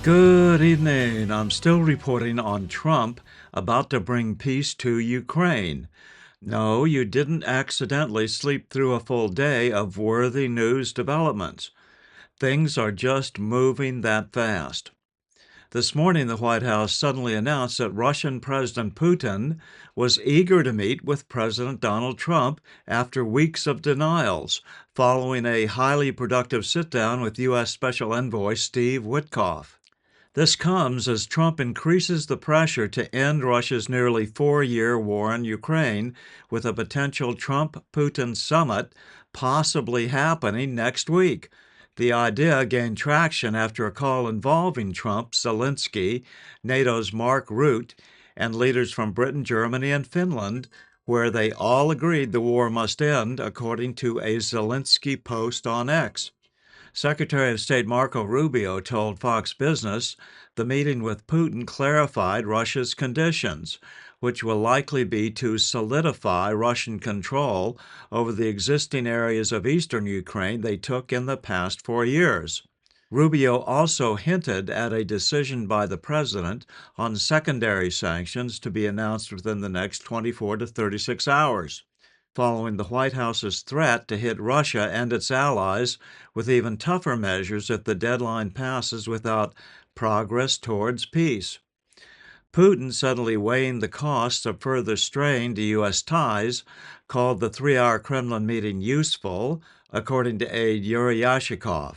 Good evening. I'm still reporting on Trump about to bring peace to Ukraine. No, you didn't accidentally sleep through a full day of worthy news developments. Things are just moving that fast. This morning, the White House suddenly announced that Russian President Putin was eager to meet with President Donald Trump after weeks of denials, following a highly productive sit-down with U.S. Special Envoy Steve Witkoff. This comes as Trump increases the pressure to end Russia's nearly 4-year war in Ukraine, with a potential Trump-Putin summit possibly happening next week. The idea gained traction after a call involving Trump, Zelensky, NATO's Mark Rutte, and leaders from Britain, Germany, and Finland, where they all agreed the war must end, according to a Zelensky post on X. Secretary of State Marco Rubio told Fox Business the meeting with Putin clarified Russia's conditions, which will likely be to solidify Russian control over the existing areas of eastern Ukraine they took in the past 4 years. Rubio also hinted at a decision by the president on secondary sanctions to be announced within the next 24 to 36 hours. Following the White House's threat to hit Russia and its allies with even tougher measures if the deadline passes without progress towards peace. Putin, suddenly weighing the costs of further strain to U.S. ties, called the 3-hour Kremlin meeting useful, according to aide Yuri Yashikov.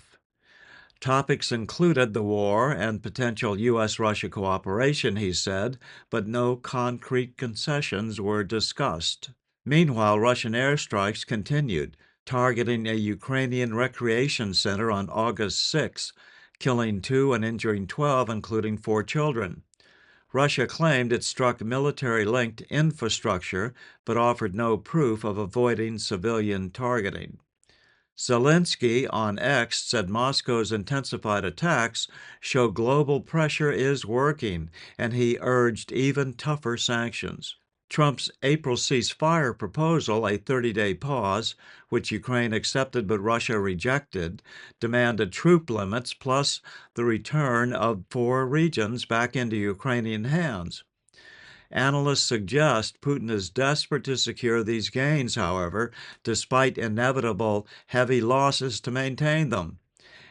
Topics included the war and potential U.S.-Russia cooperation, he said, but no concrete concessions were discussed. Meanwhile, Russian airstrikes continued, targeting a Ukrainian recreation center on August 6, killing 2 and injuring 12, including 4 children. Russia claimed it struck military-linked infrastructure, but offered no proof of avoiding civilian targeting. Zelensky on X said Moscow's intensified attacks show global pressure is working, and he urged even tougher sanctions. Trump's April ceasefire proposal, a 30-day pause, which Ukraine accepted but Russia rejected, demanded troop limits plus the return of 4 regions back into Ukrainian hands. Analysts suggest Putin is desperate to secure these gains, however, despite inevitable heavy losses to maintain them,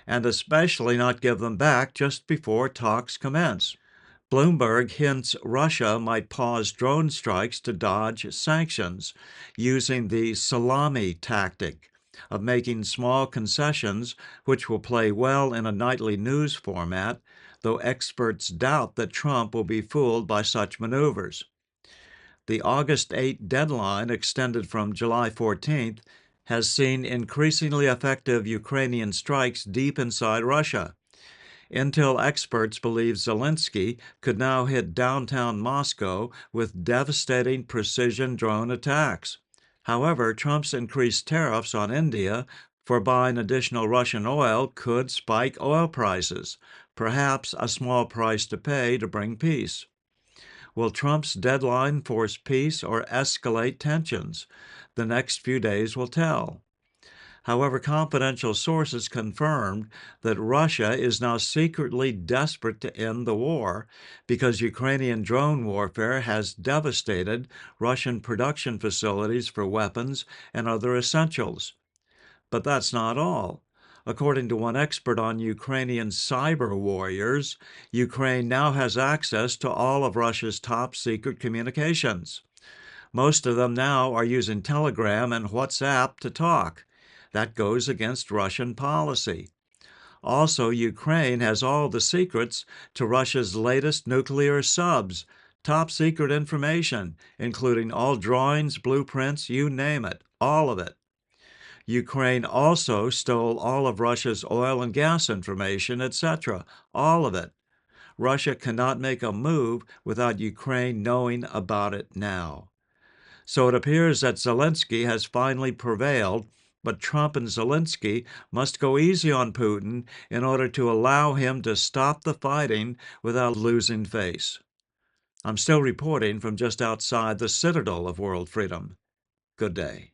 and especially not give them back just before talks commence. Bloomberg hints Russia might pause drone strikes to dodge sanctions, using the salami tactic of making small concessions, which will play well in a nightly news format, though experts doubt that Trump will be fooled by such maneuvers. The August 8 deadline, extended from July 14th, has seen increasingly effective Ukrainian strikes deep inside Russia. Intel experts believe Zelensky could now hit downtown Moscow with devastating precision drone attacks. However, Trump's increased tariffs on India for buying additional Russian oil could spike oil prices, perhaps a small price to pay to bring peace. Will Trump's deadline force peace or escalate tensions? The next few days will tell. However, confidential sources confirmed that Russia is now secretly desperate to end the war because Ukrainian drone warfare has devastated Russian production facilities for weapons and other essentials. But that's not all. According to one expert on Ukrainian cyber warriors, Ukraine now has access to all of Russia's top secret communications. Most of them now are using Telegram and WhatsApp to talk. That goes against Russian policy. Also, Ukraine has all the secrets to Russia's latest nuclear subs, top secret information, including all drawings, blueprints, you name it, all of it. Ukraine also stole all of Russia's oil and gas information, etc., all of it. Russia cannot make a move without Ukraine knowing about it now. So it appears that Zelensky has finally prevailed, but Trump and Zelensky must go easy on Putin in order to allow him to stop the fighting without losing face. I'm still reporting from just outside the citadel of world freedom. Good day.